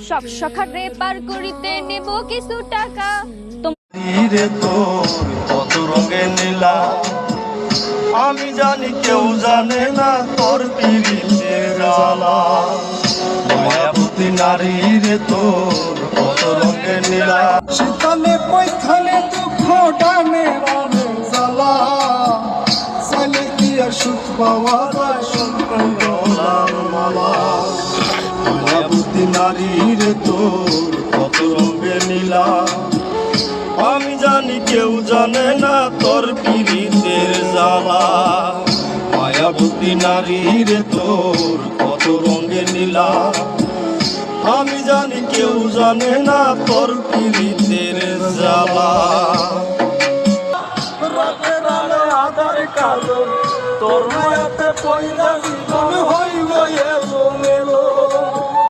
সব সখারে পার করিতে নেব কিছু টাকা। রে তোর কত রঙে নীলা, আমি জানি কেউ জানে না তোর পীড়িতের জ্বালা। মায়াবতী নারী রে তোর কত রঙে নীলা, শীতলে পৈথানে দুঃখ ডানে বামে জ্বালা। চাইলে কি আর সুখ পাওয়া যায় সন্তান মালা। মায়াবতী নারী রে তোর কত রঙে নীলা, আমি জানি কেউ জানে না তোর পীড়িতের জ্বালা। মায়াবতী নারী রে তোর কত রঙে নীলা, আমি জানি কেউ জানে না তোর পীড়িতের জ্বালা। রাতের আলো আধার কালো তোর মায়াতে পয়লা